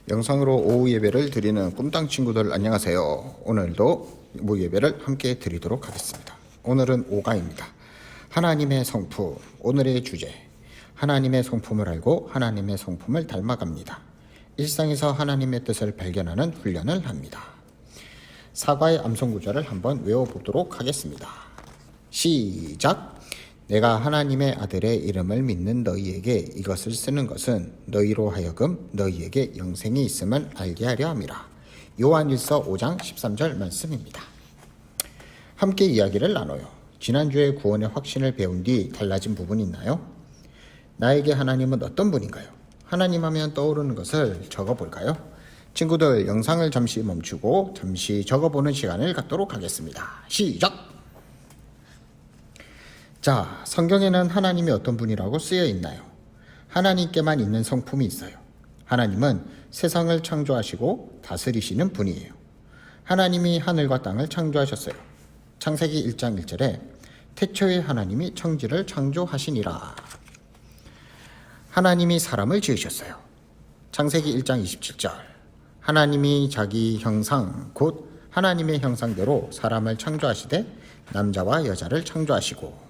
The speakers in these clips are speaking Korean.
영상으로 오후 예배를 드리는 꿈땅 친구들 안녕하세요. 오늘도 오후 예배를 함께 드리도록 하겠습니다. 오늘은 5가입니다. 하나님의 성품. 오늘의 주제, 하나님의 성품을 알고 하나님의 성품을 닮아갑니다. 일상에서 하나님의 뜻을 발견하는 훈련을 합니다. 사과의 암송 구절을 한번 외워보도록 하겠습니다. 시작! 내가 하나님의 아들의 이름을 믿는 너희에게 이것을 쓰는 것은 너희로 하여금 너희에게 영생이 있음을 알게 하려 함이라. 요한일서 5장 13절 말씀입니다. 함께 이야기를 나눠요. 지난주에 구원의 확신을 배운 뒤 달라진 부분이 있나요? 나에게 하나님은 어떤 분인가요? 하나님 하면 떠오르는 것을 적어볼까요? 친구들, 영상을 잠시 멈추고 잠시 적어보는 시간을 갖도록 하겠습니다. 시작! 자, 성경에는 하나님이 어떤 분이라고 쓰여 있나요? 하나님께만 있는 성품이 있어요. 하나님은 세상을 창조하시고 다스리시는 분이에요. 하나님이 하늘과 땅을 창조하셨어요. 창세기 1장 1절에 태초에 하나님이 천지를 창조하시니라. 하나님이 사람을 지으셨어요. 창세기 1장 27절 하나님이 자기 형상 곧 하나님의 형상대로 사람을 창조하시되 남자와 여자를 창조하시고.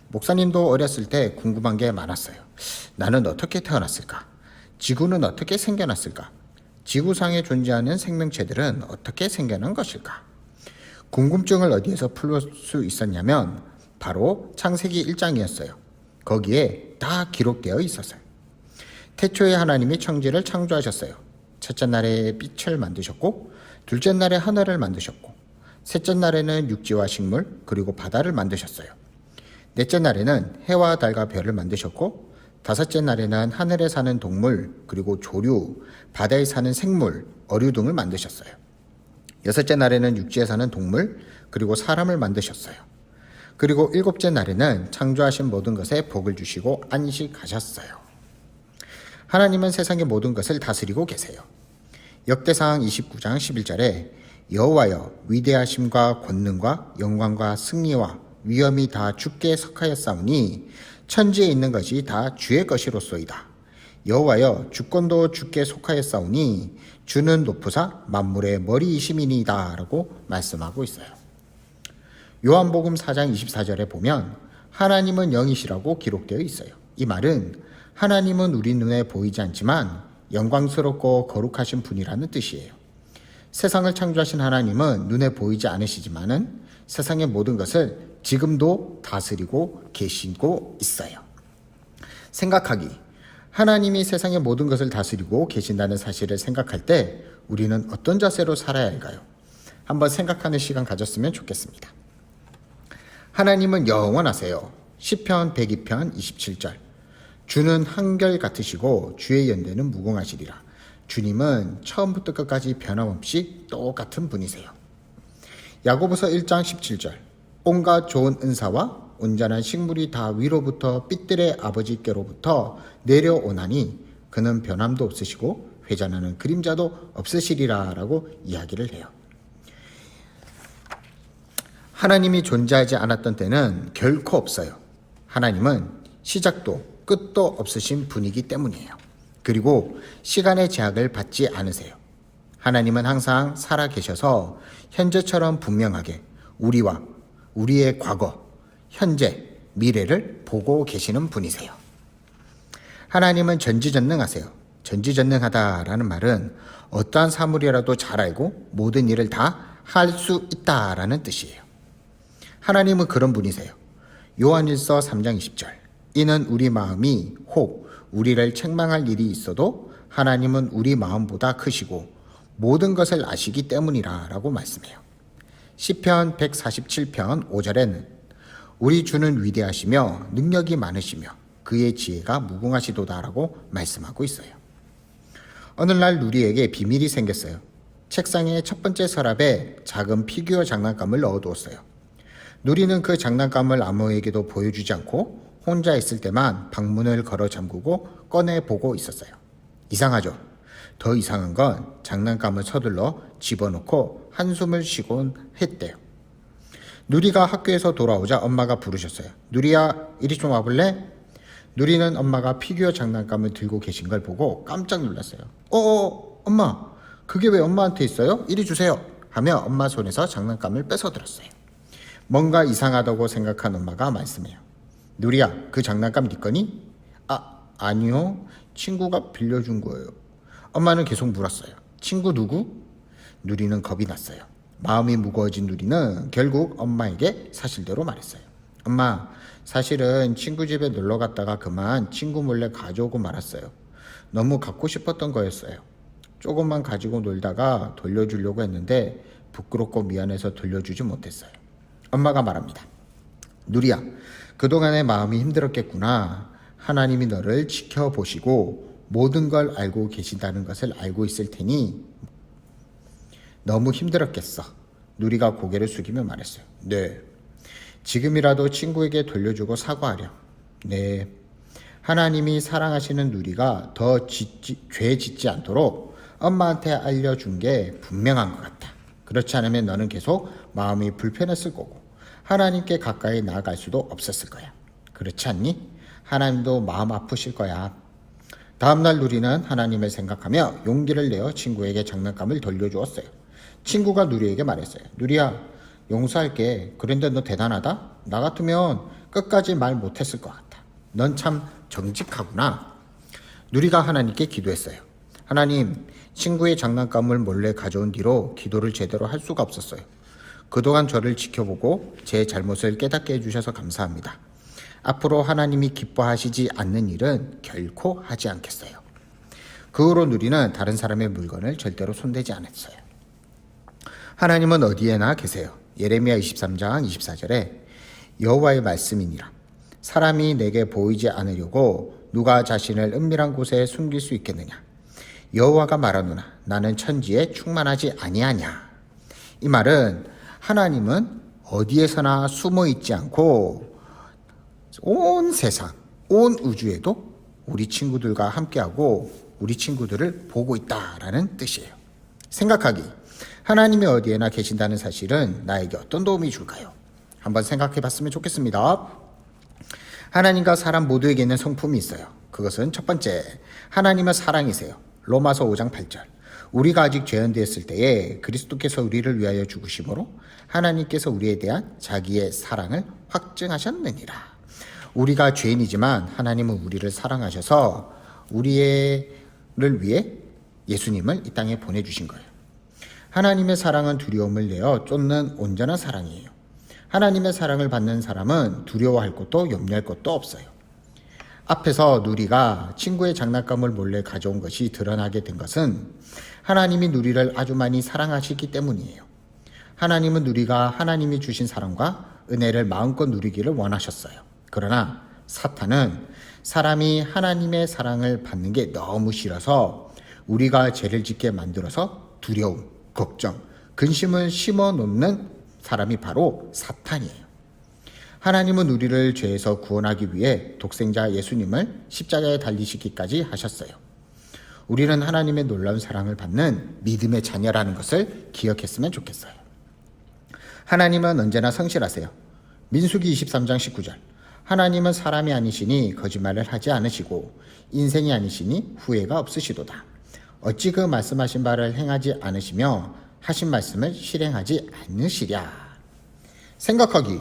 목사님도 어렸을 때 궁금한 게 많았어요. 나는 어떻게 태어났을까? 지구는 어떻게 생겨났을까? 지구상에 존재하는 생명체들은 어떻게 생겨난 것일까? 궁금증을 어디에서 풀 수 있었냐면 바로 창세기 1장이었어요. 거기에 다 기록되어 있었어요. 태초에 하나님이 천지를 창조하셨어요. 첫째 날에 빛을 만드셨고, 둘째 날에 하늘을 만드셨고, 셋째 날에는 육지와 식물 그리고 바다를 만드셨어요. 넷째 날에는 해와 달과 별을 만드셨고, 다섯째 날에는 하늘에 사는 동물 그리고 조류, 바다에 사는 생물, 어류 등을 만드셨어요. 여섯째 날에는 육지에 사는 동물 그리고 사람을 만드셨어요. 그리고 일곱째 날에는 창조하신 모든 것에 복을 주시고 안식하셨어요. 하나님은 세상의 모든 것을 다스리고 계세요. 역대상 29장 11절에 여호와여, 위대하심과 권능과 영광과 승리와 위엄이 다 주께 속하였사오니 천지에 있는 것이 다 주의 것이로소이다. 여호와여, 주권도 주께 속하였사오니 주는 높으사 만물의 머리이심이니이다 라고 말씀하고 있어요. 요한복음 4장 24절에 보면 하나님은 영이시라고 기록되어 있어요. 이 말은 하나님은 우리 눈에 보이지 않지만 영광스럽고 거룩하신 분이라는 뜻이에요. 세상을 창조하신 하나님은 눈에 보이지 않으시지만은 세상의 모든 것을 지금도 다스리고 계시고 있어요. 생각하기. 하나님이 세상의 모든 것을 다스리고 계신다는 사실을 생각할 때 우리는 어떤 자세로 살아야 할까요? 한번 생각하는 시간 가졌으면 좋겠습니다. 하나님은 영원하세요. 시편 102편 27절 주는 한결 같으시고 주의 연대는 무궁하시리라. 주님은 처음부터 끝까지 변함없이 똑같은 분이세요. 야고보서 1장 17절 온갖 좋은 은사와 온전한 식물이 다 위로부터 빛들의 아버지께로부터 내려오나니 그는 변함도 없으시고 회전하는 그림자도 없으시리라 라고 이야기를 해요. 하나님이 존재하지 않았던 때는 결코 없어요. 하나님은 시작도 끝도 없으신 분이기 때문이에요. 그리고 시간의 제약을 받지 않으세요. 하나님은 항상 살아 계셔서 현재처럼 분명하게 우리와 우리의 과거, 현재, 미래를 보고 계시는 분이세요. 하나님은 전지전능하세요. 전지전능하다라는 말은 어떠한 사물이라도 잘 알고 모든 일을 다 할 수 있다라는 뜻이에요. 하나님은 그런 분이세요. 요한일서 3장 20절 이는 우리 마음이 혹 우리를 책망할 일이 있어도 하나님은 우리 마음보다 크시고 모든 것을 아시기 때문이라 라고 말씀해요. 시편 147편 5절에는 우리 주는 위대하시며 능력이 많으시며 그의 지혜가 무궁하시도다 라고 말씀하고 있어요. 어느 날 누리에게 비밀이 생겼어요. 책상의 첫 번째 서랍에 작은 피규어 장난감을 넣어두었어요. 누리는 그 장난감을 아무에게도 보여주지 않고 혼자 있을 때만 방문을 걸어 잠그고 꺼내보고 있었어요. 이상하죠? 더 이상한 건 장난감을 서둘러 집어넣고 한숨을 쉬곤 했대요. 누리가 학교에서 돌아오자 엄마가 부르셨어요. 누리야, 이리 좀 와볼래? 누리는 엄마가 피규어 장난감을 들고 계신 걸 보고 깜짝 놀랐어요. 엄마, 그게 왜 엄마한테 있어요? 이리 주세요. 하며 엄마 손에서 장난감을 뺏어들었어요. 뭔가 이상하다고 생각한 엄마가 말씀해요. 누리야, 그 장난감 네 거니? 아니요. 친구가 빌려준 거예요. 엄마는 계속 물었어요. 친구 누구? 누리는 겁이 났어요. 마음이 무거워진 누리는 결국 엄마에게 사실대로 말했어요. 엄마, 사실은 친구 집에 놀러 갔다가 그만 친구 몰래 가져오고 말았어요. 너무 갖고 싶었던 거였어요. 조금만 가지고 놀다가 돌려주려고 했는데 부끄럽고 미안해서 돌려주지 못했어요. 엄마가 말합니다. 누리야, 그동안의 마음이 힘들었겠구나. 하나님이 너를 지켜보시고 모든 걸 알고 계신다는 것을 알고 있을 테니 너무 힘들었겠어. 누리가 고개를 숙이며 말했어요. 네. 지금이라도 친구에게 돌려주고 사과하렴. 네. 하나님이 사랑하시는 누리가 더 죄 짓지 않도록 엄마한테 알려준 게 분명한 것 같다. 그렇지 않으면 너는 계속 마음이 불편했을 거고 하나님께 가까이 나아갈 수도 없었을 거야. 그렇지 않니? 하나님도 마음 아프실 거야. 다음날 누리는 하나님을 생각하며 용기를 내어 친구에게 장난감을 돌려주었어요. 친구가 누리에게 말했어요. 누리야, 용서할게. 그런데 너 대단하다? 나 같으면 끝까지 말 못했을 것 같아. 넌 참 정직하구나. 누리가 하나님께 기도했어요. 하나님, 친구의 장난감을 몰래 가져온 뒤로 기도를 제대로 할 수가 없었어요. 그동안 저를 지켜보고 제 잘못을 깨닫게 해주셔서 감사합니다. 앞으로 하나님이 기뻐하시지 않는 일은 결코 하지 않겠어요. 그 후로 누리는 다른 사람의 물건을 절대로 손대지 않았어요. 하나님은 어디에나 계세요. 예레미야 23장 24절에 여호와의 말씀이니라. 사람이 내게 보이지 않으려고 누가 자신을 은밀한 곳에 숨길 수 있겠느냐. 여호와가 말하노라. 나는 천지에 충만하지 아니하냐. 이 말은 하나님은 어디에서나 숨어 있지 않고 온 세상, 온 우주에도 우리 친구들과 함께하고 우리 친구들을 보고 있다라는 뜻이에요. 생각하기. 하나님이 어디에나 계신다는 사실은 나에게 어떤 도움이 줄까요? 한번 생각해 봤으면 좋겠습니다. 하나님과 사람 모두에게 있는 성품이 있어요. 그것은 첫 번째, 하나님은 사랑이세요. 로마서 5장 8절. 우리가 아직 죄인되었을 때에 그리스도께서 우리를 위하여 죽으심으로 하나님께서 우리에 대한 자기의 사랑을 확증하셨느니라. 우리가 죄인이지만 하나님은 우리를 사랑하셔서 우리를 위해 예수님을 이 땅에 보내주신 거예요. 하나님의 사랑은 두려움을 내어 쫓는 온전한 사랑이에요. 하나님의 사랑을 받는 사람은 두려워할 것도 염려할 것도 없어요. 앞에서 누리가 친구의 장난감을 몰래 가져온 것이 드러나게 된 것은 하나님이 누리를 아주 많이 사랑하시기 때문이에요. 하나님은 누리가 하나님이 주신 사랑과 은혜를 마음껏 누리기를 원하셨어요. 그러나 사탄은 사람이 하나님의 사랑을 받는 게 너무 싫어서 우리가 죄를 짓게 만들어서 두려움, 걱정, 근심을 심어놓는 사람이 바로 사탄이에요. 하나님은 우리를 죄에서 구원하기 위해 독생자 예수님을 십자가에 달리시기까지 하셨어요. 우리는 하나님의 놀라운 사랑을 받는 믿음의 자녀라는 것을 기억했으면 좋겠어요. 하나님은 언제나 성실하세요. 민수기 23장 19절. 하나님은 사람이 아니시니 거짓말을 하지 않으시고 인생이 아니시니 후회가 없으시도다. 어찌 그 말씀하신 바를 행하지 않으시며 하신 말씀을 실행하지 않으시랴. 생각하기.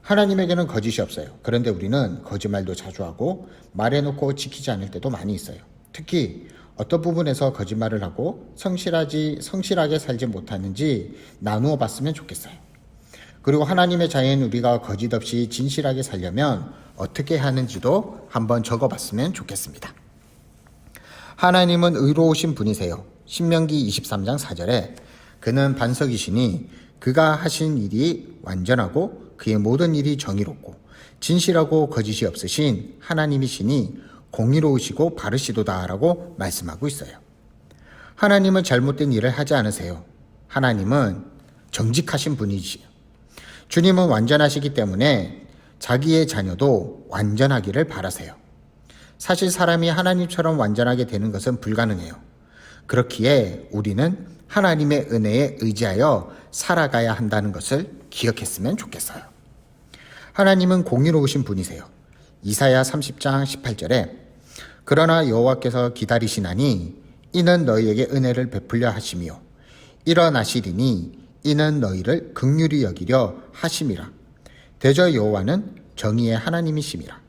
하나님에게는 거짓이 없어요. 그런데 우리는 거짓말도 자주 하고 말해놓고 지키지 않을 때도 많이 있어요. 특히 어떤 부분에서 거짓말을 하고 성실하게 살지 못하는지 나누어 봤으면 좋겠어요. 그리고 하나님의 자녀인 우리가 거짓 없이 진실하게 살려면 어떻게 하는지도 한번 적어봤으면 좋겠습니다. 하나님은 의로우신 분이세요. 신명기 23장 4절에 그는 반석이시니 그가 하신 일이 완전하고 그의 모든 일이 정의롭고 진실하고 거짓이 없으신 하나님이시니 공의로우시고 바르시도다 라고 말씀하고 있어요. 하나님은 잘못된 일을 하지 않으세요. 하나님은 정직하신 분이시요. 주님은 완전하시기 때문에 자기의 자녀도 완전하기를 바라세요. 사실 사람이 하나님처럼 완전하게 되는 것은 불가능해요. 그렇기에 우리는 하나님의 은혜에 의지하여 살아가야 한다는 것을 기억했으면 좋겠어요. 하나님은 공의로우신 분이세요. 이사야 30장 18절에 그러나 여호와께서 기다리시나니 이는 너희에게 은혜를 베풀려 하시며 일어나시리니 이는 너희를 긍휼히 여기려 하심이라. 대저 여호와는 정의의 하나님이심이라.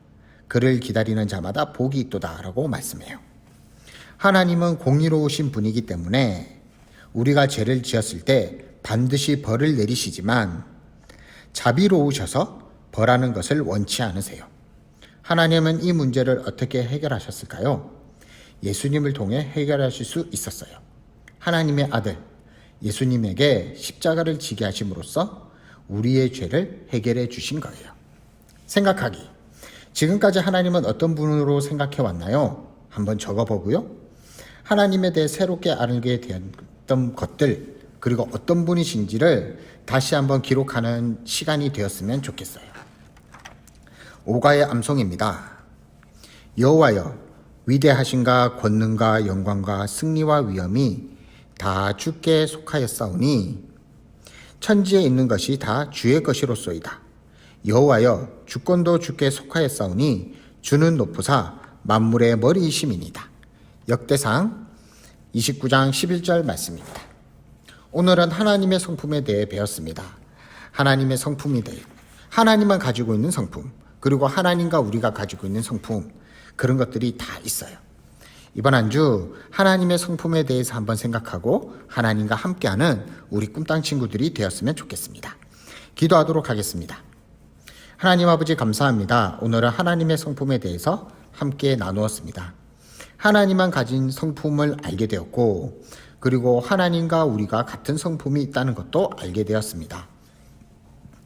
그를 기다리는 자마다 복이 있도다 라고 말씀해요. 하나님은 공의로우신 분이기 때문에 우리가 죄를 지었을 때 반드시 벌을 내리시지만 자비로우셔서 벌하는 것을 원치 않으세요. 하나님은 이 문제를 어떻게 해결하셨을까요? 예수님을 통해 해결하실 수 있었어요. 하나님의 아들 예수님에게 십자가를 지게 하심으로써 우리의 죄를 해결해 주신 거예요. 생각하기. 지금까지 하나님은 어떤 분으로 생각해 왔나요? 한번 적어보고요. 하나님에 대해 새롭게 알게 되었던 것들, 그리고 어떤 분이신지를 다시 한번 기록하는 시간이 되었으면 좋겠어요. 오가의 암송입니다. 여호와여, 위대하신가 권능과 영광과 승리와 위엄이 다 주께 속하였사오니 천지에 있는 것이 다 주의 것이로소이다. 여호와여, 주권도 주께 속하였사오니 주는 높으사 만물의 머리이심이니이다. 역대상 29장 11절 말씀입니다. 오늘은 하나님의 성품에 대해 배웠습니다. 하나님의 성품에 대해, 하나님만 가지고 있는 성품, 그리고 하나님과 우리가 가지고 있는 성품, 그런 것들이 다 있어요. 이번 한 주 하나님의 성품에 대해서 한번 생각하고 하나님과 함께하는 우리 꿈땅 친구들이 되었으면 좋겠습니다. 기도하도록 하겠습니다. 하나님 아버지 감사합니다. 오늘은 하나님의 성품에 대해서 함께 나누었습니다. 하나님만 가진 성품을 알게 되었고, 그리고 하나님과 우리가 같은 성품이 있다는 것도 알게 되었습니다.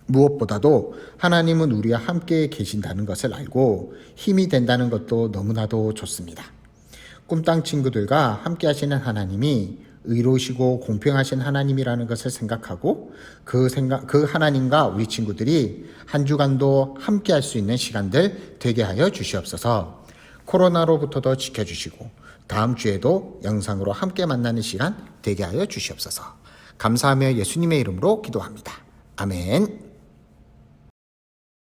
무엇보다도 하나님은 우리와 함께 계신다는 것을 알고 힘이 된다는 것도 너무나도 좋습니다. 꿈땅 친구들과 함께 하시는 하나님이 의로우시고 공평하신 하나님이라는 것을 생각하고 그 하나님과 우리 친구들이 한 주간도 함께 할 수 있는 시간들 되게 하여 주시옵소서. 코로나로부터도 지켜주시고 다음 주에도 영상으로 함께 만나는 시간 되게 하여 주시옵소서. 감사하며 예수님의 이름으로 기도합니다. 아멘.